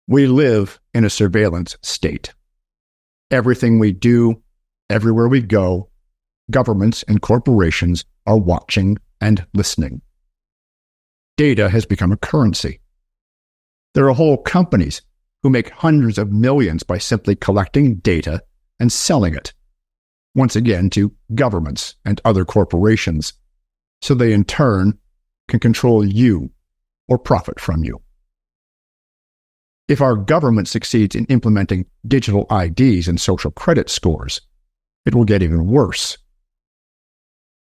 We live in a surveillance state. Everything we do, everywhere we go, governments and corporations are watching and listening. Data has become a currency. There are whole companies who make hundreds of millions by simply collecting data and selling it, once again to governments and other corporations, so they in turn can control you or profit from you. If our government succeeds in implementing digital IDs and social credit scores, it will get even worse.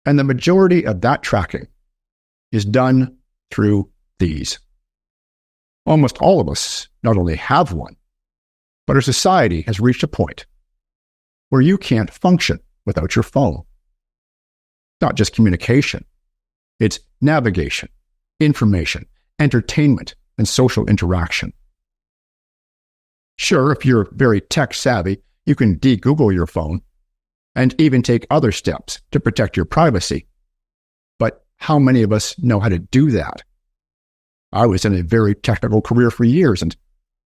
And the majority of that tracking is done through these. Almost all of us not only have one, but our society has reached a point where you can't function without your phone. Not just communication, it's navigation, information, entertainment, and social interaction. Sure, if you're very tech-savvy, you can de-Google your phone and even take other steps to protect your privacy. But how many of us know how to do that? I was in a very technical career for years, and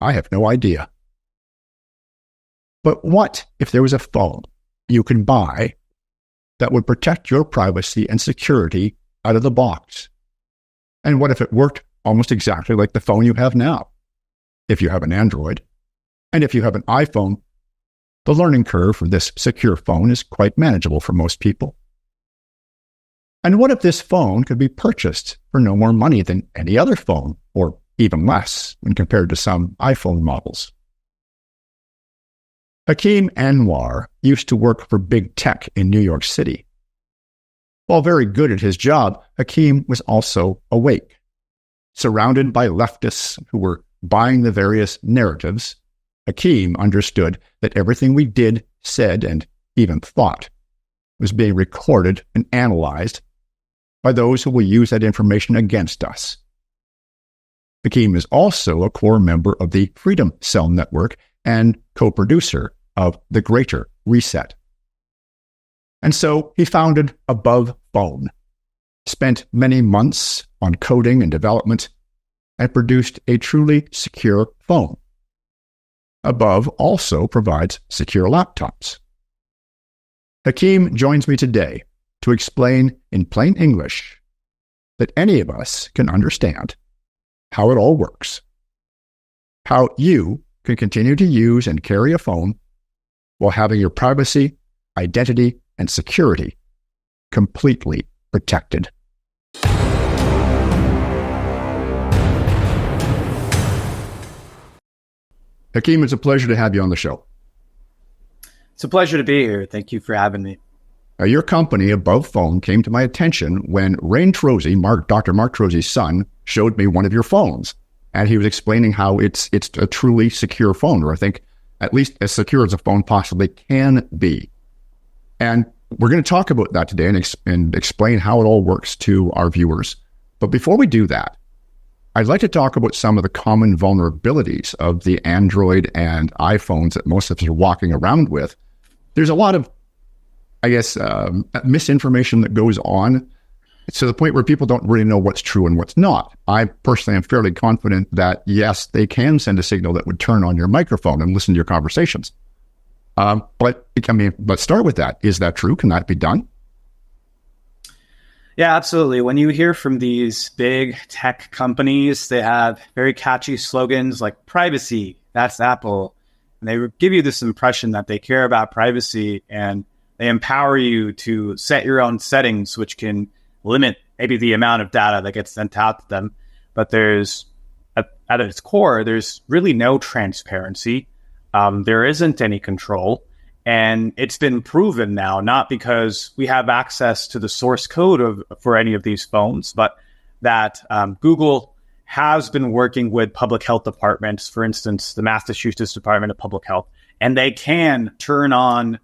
I have no idea. But what if there was a phone you could buy that would protect your privacy and security out of the box? And what if it worked almost exactly like the phone you have now, if you have an Android? And if you have an iPhone, the learning curve for this secure phone is quite manageable for most people. And what if this phone could be purchased for no more money than any other phone, or even less when compared to some iPhone models? Hakeem Anwar used to work for big tech in New York City. While very good at his job, Hakeem was also awake, surrounded by leftists who were buying the various narratives. Hakeem understood that everything we did, said, and even thought was being recorded and analyzed by those who will use that information against us. Hakeem is also a core member of the Freedom Cell Network and co-producer of The Greater Reset. And so he founded Above Phone, spent many months on coding and development, and produced a truly secure phone. Above also provides secure laptops. Hakeem joins me today to explain in plain English that any of us can understand how it all works, how you can continue to use and carry a phone while having your privacy, identity, and security completely protected. Hakeem, it's a pleasure to have you on the show. It's a pleasure to be here. Thank you for having me. Your company, Above Phone, came to my attention when Rain Trozy, Dr. Mark Trozy's son, showed me one of your phones. And he was explaining how it's a truly secure phone, or I think at least as secure as a phone possibly can be. And we're going to talk about that today and explain how it all works to our viewers. But before we do that, I'd like to talk about some of the common vulnerabilities of the Android and iPhones that most of us are walking around with. There's a lot of, misinformation that goes on to the point where people don't really know what's true and what's not. I personally am fairly confident that, yes, they can send a signal that would turn on your microphone and listen to your conversations. But let's start with that. Is that true? Can that be done? Yeah, absolutely. When you hear from these big tech companies, they have very catchy slogans like privacy, that's Apple. And they give you this impression that they care about privacy, and they empower you to set your own settings, which can limit maybe the amount of data that gets sent out to them. But at its core, there's really no transparency. There isn't any control. And it's been proven now, not because we have access to the source code for any of these phones, but that Google has been working with public health departments, for instance, the Massachusetts Department of Public Health, and they can turn on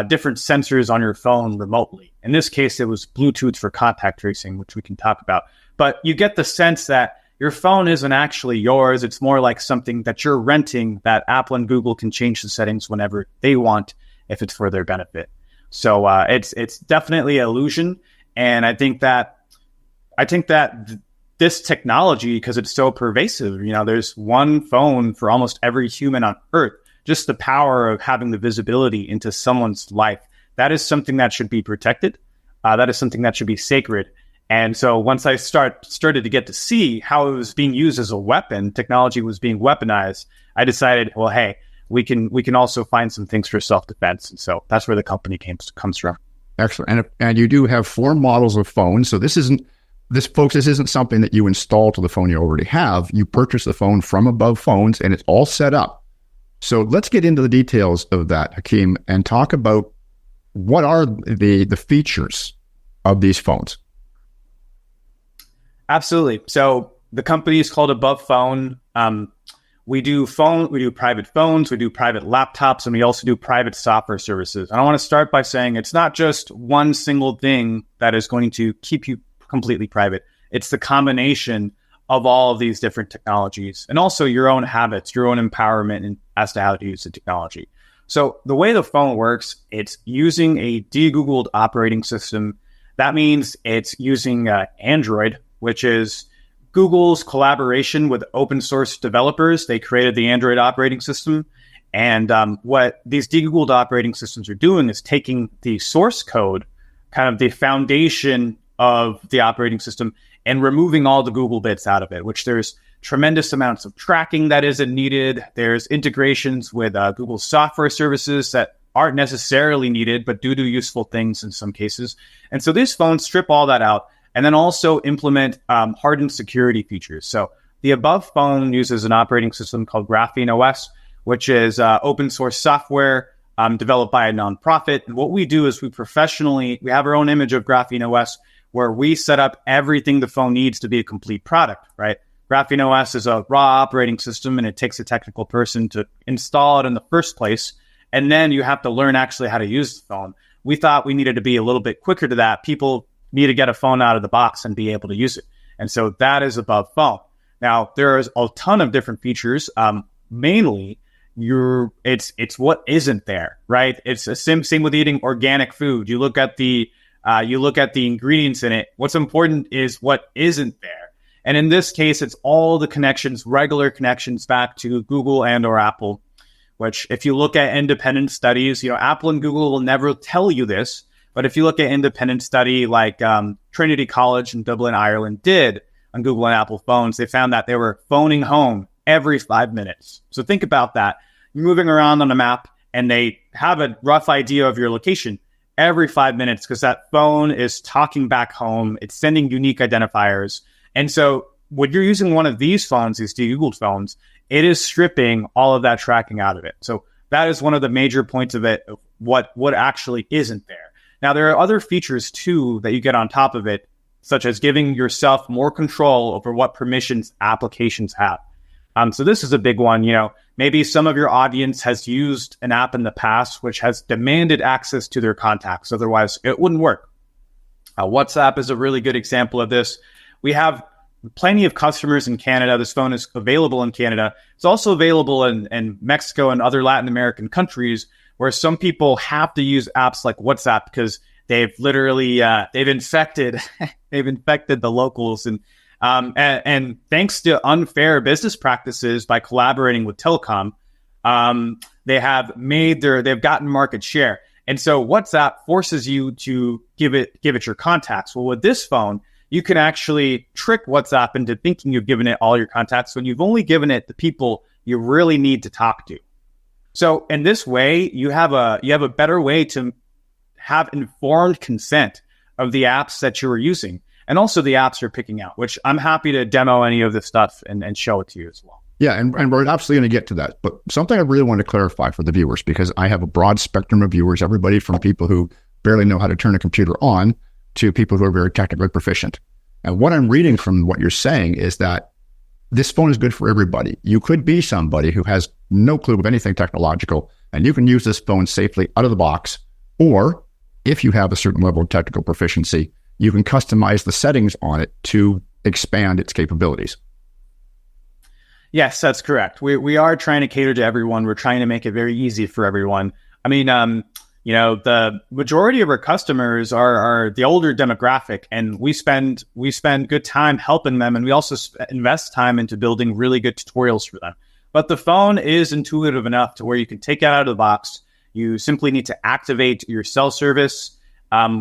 different sensors on your phone remotely. In this case, it was Bluetooth for contact tracing, which we can talk about. But you get the sense that your phone isn't actually yours. It's more like something that you're renting that Apple and Google can change the settings whenever they want if it's for their benefit. So it's definitely an illusion. And I think that this technology, because it's so pervasive, there's one phone for almost every human on Earth. Just the power of having the visibility into someone's life, that is something that should be protected. That is something that should be sacred. And so once I started to get to see how it was being used as a weapon, technology was being weaponized, I decided, well, hey, we can also find some things for self-defense. And so that's where the company comes from. Excellent. And you do have 4 models of phones. So this isn't something that you install to the phone you already have. You purchase the phone from Above Phones, and it's all set up. So let's get into the details of that, Hakeem, and talk about what are the features of these phones. Absolutely. So the company is called Above Phone. We do private phones, we do private laptops, and we also do private software services. And I want to start by saying it's not just one single thing that is going to keep you completely private. It's the combination of all of these different technologies, and also your own habits, your own empowerment as to how to use the technology. So the way the phone works, it's using a de-Googled operating system. That means it's using Android, which is Google's collaboration with open source developers. They created the Android operating system. And what these de-Googled operating systems are doing is taking the source code, kind of the foundation of the operating system, and removing all the Google bits out of it, which there's tremendous amounts of tracking that isn't needed. There's integrations with Google software services that aren't necessarily needed, but do useful things in some cases. And so these phones strip all that out and then also implement hardened security features. So the Above Phone uses an operating system called Graphene OS, which is open source software developed by a nonprofit. And what we do is we have our own image of Graphene OS, where we set up everything the phone needs to be a complete product, right? Graphene OS is a raw operating system, and it takes a technical person to install it in the first place. And then you have to learn actually how to use the phone. We thought we needed to be a little bit quicker to that. People need to get a phone out of the box and be able to use it. And so that is Above Phone. Now, there's a ton of different features. Mainly, it's what isn't there, right? It's the same with eating organic food. You look at the ingredients in it. What's important is what isn't there. And in this case, it's all the connections, regular connections back to Google and or Apple, which if you look at independent studies, Apple and Google will never tell you this. But if you look at independent study like Trinity College in Dublin, Ireland did on Google and Apple phones, they found that they were phoning home every 5 minutes. So think about that. You're moving around on a map and they have a rough idea of your location every 5 minutes because that phone is talking back home. It's sending unique identifiers. And so when you're using one of these phones, these de-Googled phones, it is stripping all of that tracking out of it. So that is one of the major points of it, of what actually isn't there. Now, there are other features, too, that you get on top of it, such as giving yourself more control over what permissions applications have. So this is a big one. Maybe some of your audience has used an app in the past which has demanded access to their contacts. Otherwise, it wouldn't work. WhatsApp is a really good example of this. We have plenty of customers in Canada. This phone is available in Canada. It's also available in Mexico and other Latin American countries, where some people have to use apps like WhatsApp because they've literally they've infected the locals, and thanks to unfair business practices by collaborating with telecom, they've gotten market share, and so WhatsApp forces you to give it your contacts. Well, with this phone, you can actually trick WhatsApp into thinking you've given it all your contacts when you've only given it the people you really need to talk to. So in this way, you have a better way to have informed consent of the apps that you're using, and also the apps you're picking out, which I'm happy to demo any of this stuff and show it to you as well. Yeah, and we're absolutely going to get to that. But something I really want to clarify for the viewers, because I have a broad spectrum of viewers, everybody from people who barely know how to turn a computer on to people who are very technically proficient. And what I'm reading from what you're saying is that this phone is good for everybody. You could be somebody who has no clue of anything technological, and you can use this phone safely out of the box. Or if you have a certain level of technical proficiency, you can customize the settings on it to expand its capabilities. Yes, that's correct. We are trying to cater to everyone. We're trying to make it very easy for everyone. I mean, The majority of our customers are the older demographic, and we spend good time helping them, and we also invest time into building really good tutorials for them. But the phone is intuitive enough to where you can take it out of the box. You simply need to activate your cell service,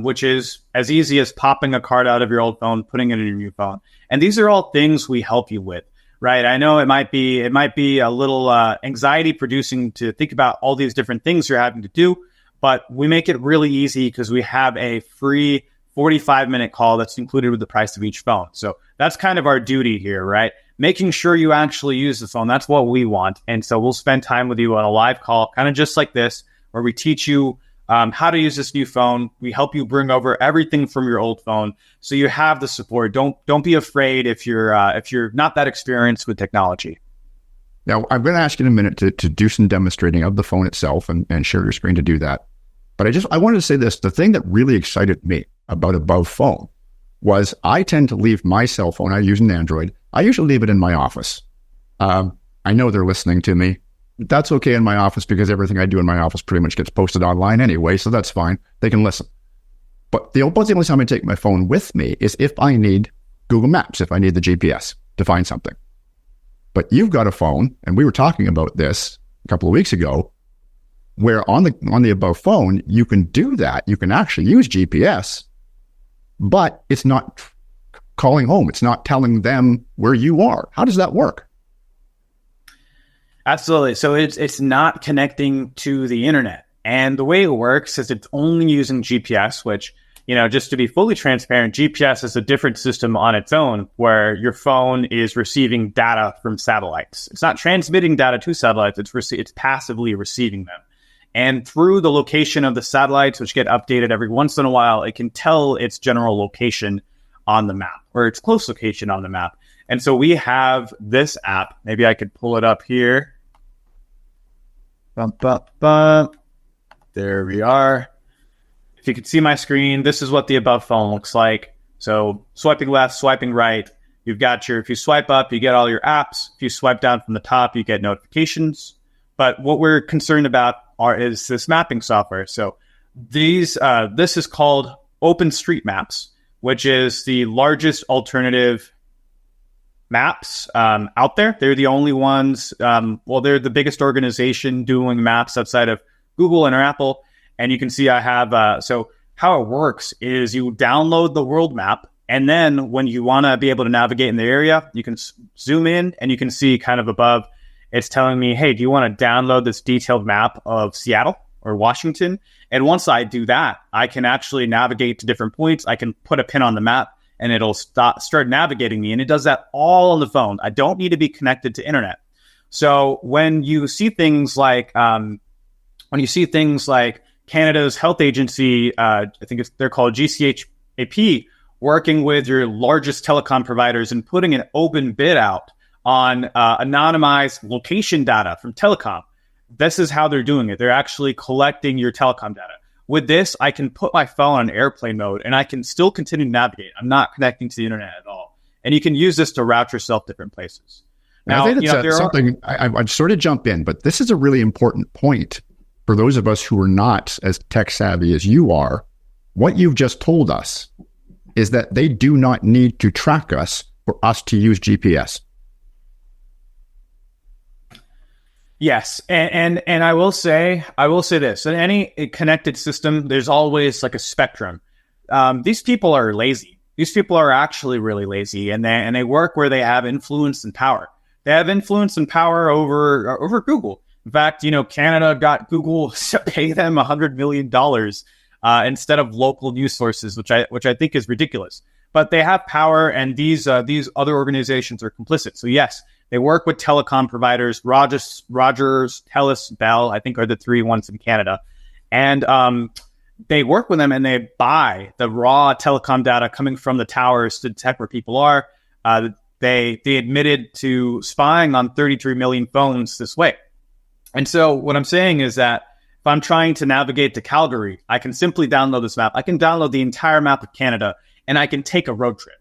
which is as easy as popping a card out of your old phone, putting it in your new phone. And these are all things we help you with, right? I know it might be a little anxiety producing to think about all these different things you're having to do, but we make it really easy because we have a free 45-minute call that's included with the price of each phone. So that's kind of our duty here, right? Making sure you actually use the phone. That's what we want. And so we'll spend time with you on a live call, kind of just like this, where we teach you how to use this new phone. We help you bring over everything from your old phone, so you have the support. Don't be afraid if you're not that experienced with technology. Now, I'm going to ask you in a minute to do some demonstrating of the phone itself and share your screen to do that. But I wanted to say this: the thing that really excited me about Above Phone was I tend to leave my cell phone. I use an Android. I usually leave it in my office. I know they're listening to me. That's okay in my office because everything I do in my office pretty much gets posted online anyway, so that's fine. They can listen. But the only time I take my phone with me is if I need Google Maps, if I need the GPS to find something. But you've got a phone, and we were talking about this a couple of weeks ago, where on the Above Phone, you can do that. You can actually use GPS, but it's not calling home. It's not telling them where you are. How does that work? Absolutely. So it's not connecting to the internet. And the way it works is it's only using GPS, which, just to be fully transparent, GPS is a different system on its own where your phone is receiving data from satellites. It's not transmitting data to satellites. It's passively receiving them. And through the location of the satellites, which get updated every once in a while, it can tell its general location on the map, or its close location on the map. And so we have this app. Maybe I could pull it up here. Bum, bum, bum. There we are. If you can see my screen, this is what the Above Phone looks like. So swiping left, swiping right. You've got if you swipe up, you get all your apps. If you swipe down from the top, you get notifications. But what we're concerned about is this mapping software. So this is called OpenStreetMaps, which is the largest alternative maps out there. They're the only ones. They're the biggest organization doing maps outside of Google and Apple. And you can see I have, so how it works is you download the world map. And then when you want to be able to navigate in the area, you can zoom in and you can see kind of above, it's telling me, hey, do you want to download this detailed map of Seattle or Washington? And once I do that, I can actually navigate to different points. I can put a pin on the map and it'll start navigating me. And it does that all on the phone. I don't need to be connected to internet. So when you see things like, Canada's health agency, I think they're called GCHAP, working with your largest telecom providers and putting an open bid out on anonymized location data from telecom. This is how they're doing it. They're actually collecting your telecom data. With this, I can put my phone on airplane mode and I can still continue to navigate. I'm not connecting to the internet at all. And you can use this to route yourself different places. Now, I think that's something I'd sort of jump in, but this is a really important point for those of us who are not as tech savvy as you are. What you've just told us is that they do not need to track us for us to use GPS. Yes, and I will say this: in any connected system, there's always like a spectrum. These people are lazy. These people are actually really lazy, and they work where they have influence and power. They have influence and power over Google. In fact, Canada got Google to pay them $100 million instead of local news sources, which I think is ridiculous. But they have power, and these other organizations are complicit. So yes. They work with telecom providers, Rogers, TELUS, Bell, I think are the three ones in Canada. And they work with them and they buy the raw telecom data coming from the towers to detect where people are. They admitted to spying on 33 million phones this way. And so what I'm saying is that if I'm trying to navigate to Calgary, I can simply download this map. I can download the entire map of Canada and I can take a road trip.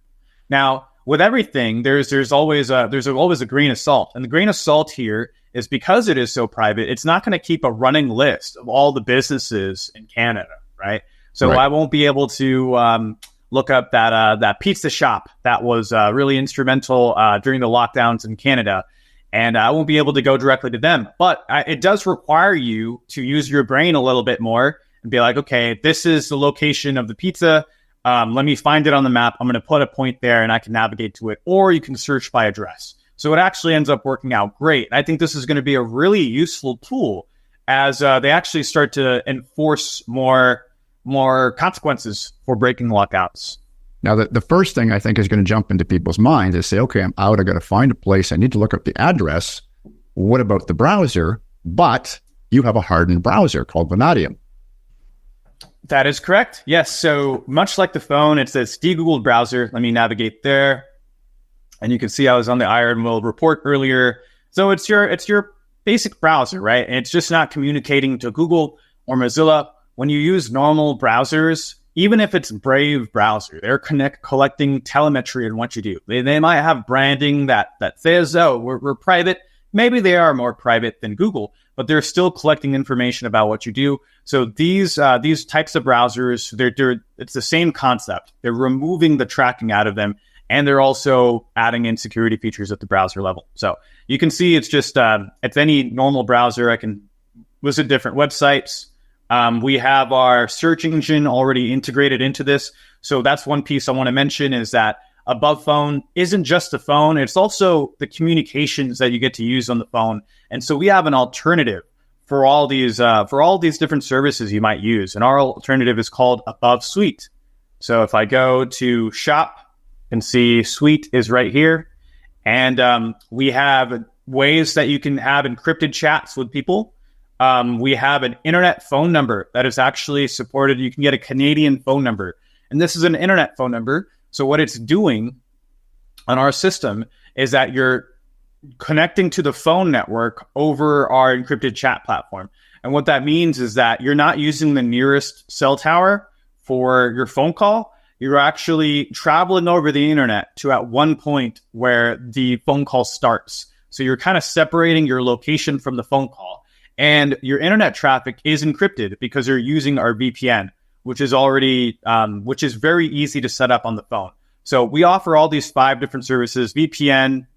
Now, with everything, there's always a grain of salt. And the grain of salt here is because it is so private, it's not going to keep a running list of all the businesses in Canada, right? So I won't be able to look up that pizza shop that was really instrumental during the lockdowns in Canada. And I won't be able to go directly to them. But it does require you to use your brain a little bit more and be like, okay, this is the location of the pizza. Let me find it on the map. I'm going to put a point there and I can navigate to it. Or you can search by address. So it actually ends up working out great. I think this is going to be a really useful tool as they actually start to enforce more consequences for breaking lockouts. Now, the first thing I think is going to jump into people's minds is say, okay, I'm out. I got to find a place. I need to look up the address. What about the browser? But you have a hardened browser called Vanadium. That is correct. Yes. So much like the phone, it's this de-Googled browser. Let me navigate there. And you can see I was on the Iron Will report earlier. So it's your basic browser, right? And it's just not communicating to Google or Mozilla. When you use normal browsers, even if it's Brave browser, they're collecting telemetry on what you do. They might have branding that says, oh, we're private. Maybe they are more private than Google, but they're still collecting information about what you do. So these types of browsers, it's the same concept. They're removing the tracking out of them, and they're also adding in security features at the browser level. So you can see it's just it's any normal browser. I can visit different websites. We have our search engine already integrated into this. So that's one piece I want to mention is that Above Phone isn't just the phone. It's also the communications that you get to use on the phone. And so we have an alternative for all these different services you might use. And our alternative is called Above Suite. So if I go to shop and see Suite is right here. And we have ways that you can have encrypted chats with people. We have an internet phone number that is actually supported. You can get a Canadian phone number. And this is an internet phone number. So what it's doing on our system is that you're connecting to the phone network over our encrypted chat platform. And what that means is that you're not using the nearest cell tower for your phone call. You're actually traveling over the internet to at one point where the phone call starts. So you're kind of separating your location from the phone call. And your internet traffic is encrypted because you're using our VPN, which is very easy to set up on the phone. So we offer all these 5 different services: VPN,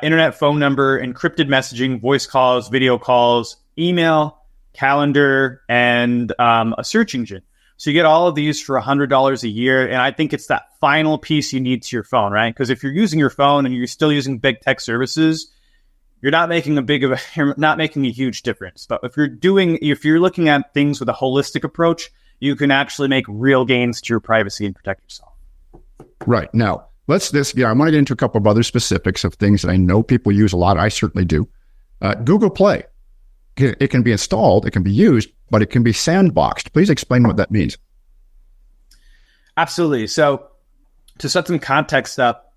internet phone number, encrypted messaging, voice calls, video calls, email, calendar, and a search engine. So you get all of these for $100 a year. And I think it's that final piece you need to your phone, right? Because if you're using your phone and you're still using big tech services, you're not making a huge difference. But if you're looking at things with a holistic approach, you can actually make real gains to your privacy and protect yourself. Right. Now, I want to get into a couple of other specifics of things that I know people use a lot. I certainly do. Google Play. It can be installed, it can be used, but it can be sandboxed. Please explain what that means. Absolutely. So to set some context up,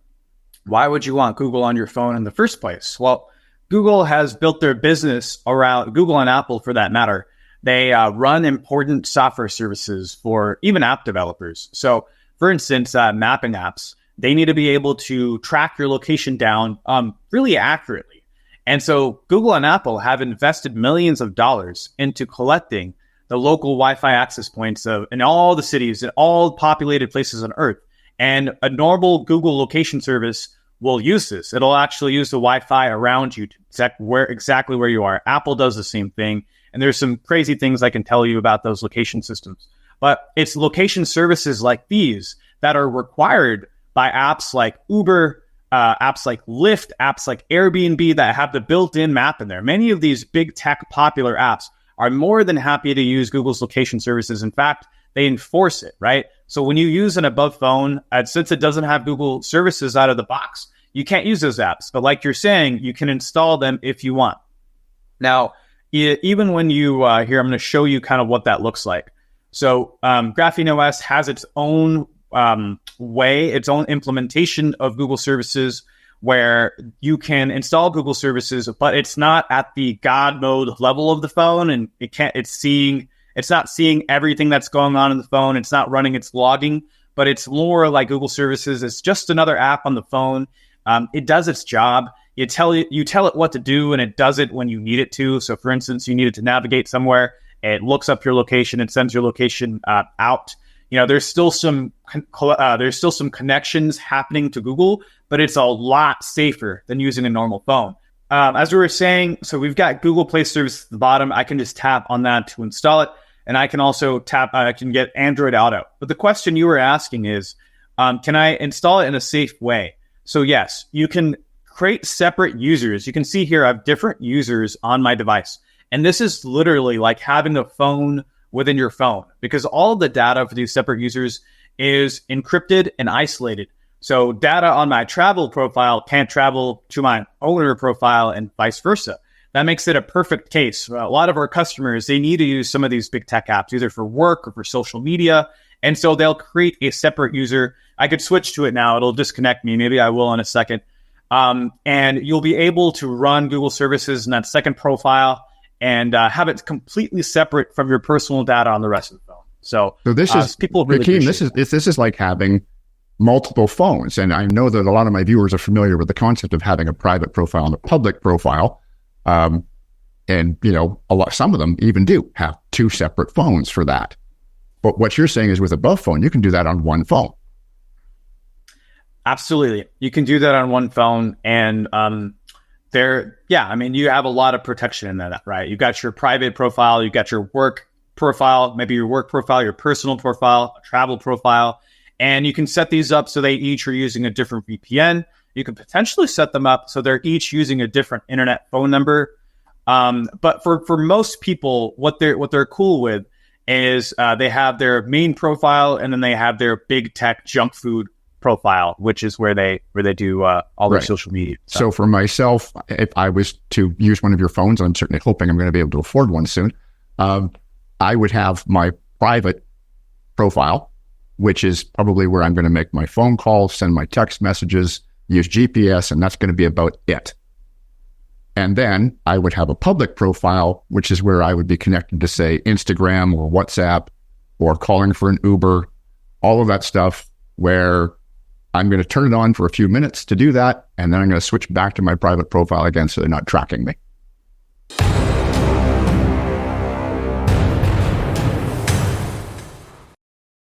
why would you want Google on your phone in the first place? Well, Google has built their business around Google and Apple, for that matter. They run important software services for even app developers. So, for instance, mapping apps, they need to be able to track your location down really accurately. And so Google and Apple have invested millions of dollars into collecting the local Wi-Fi access points in all the cities, in all populated places on Earth. And a normal Google location service will use this. It'll actually use the Wi-Fi around you to check exactly where you are. Apple does the same thing. And there's some crazy things I can tell you about those location systems. But it's location services like these that are required by apps like Uber, apps like Lyft, apps like Airbnb that have the built-in map in there. Many of these big tech popular apps are more than happy to use Google's location services. In fact, they enforce it, right? So when you use an Above Phone, since it doesn't have Google services out of the box, you can't use those apps. But like you're saying, you can install them if you want. Now, even when you here, I'm going to show you kind of what that looks like. So Graphene OS has its own its own implementation of Google services where you can install Google services, but it's not at the God mode level of the phone, and it's not seeing everything that's going on in the phone. It's not running its logging, but it's more like Google services. It's just another app on the phone. It does its job. You tell it what to do, and it does it when you need it to. So, for instance, you needed to navigate somewhere. It looks up your location and sends your location out. There's still some connections happening to Google, but it's a lot safer than using a normal phone. As we were saying, so we've got Google Play Service at the bottom. I can just tap on that to install it, and I can also I can get Android Auto. But the question you were asking is, can I install it in a safe way? So yes, you can create separate users. You can see here I have different users on my device. And this is literally like having a phone within your phone, because all of the data for these separate users is encrypted and isolated. So data on my travel profile can't travel to my owner profile and vice versa. That makes it a perfect case. A lot of our customers, they need to use some of these big tech apps, either for work or for social media. And so they'll create a separate user. I could switch to it now. It'll disconnect me. Maybe I will in a second. And you'll be able to run Google services in that second profile and have it completely separate from your personal data on the rest of the phone. So this is people really Hakeem, this is like having multiple phones. And I know that a lot of my viewers are familiar with the concept of having a private profile and a public profile. And some of them even do have two separate phones for that. But what you're saying is with a buff phone, you can do that on one phone. Absolutely. You can do that on one phone. And you have a lot of protection in that, right? You've got your private profile, you've got your work profile, maybe your work profile, your personal profile, a travel profile. And you can set these up so they each are using a different VPN. You can potentially set them up so they're each using a different internet phone number. But for most people, what they're cool with is they have their main profile, and then they have their big tech junk food profile, which is where they do all their social media stuff. So for myself, if I was to use one of your phones, I'm certainly hoping I'm going to be able to afford one soon. I would have my private profile, which is probably where I'm going to make my phone calls, send my text messages, use GPS, and that's going to be about it. And then I would have a public profile, which is where I would be connected to, say, Instagram or WhatsApp or calling for an Uber, all of that stuff, where I'm going to turn it on for a few minutes to do that, and then I'm going to switch back to my private profile again so they're not tracking me.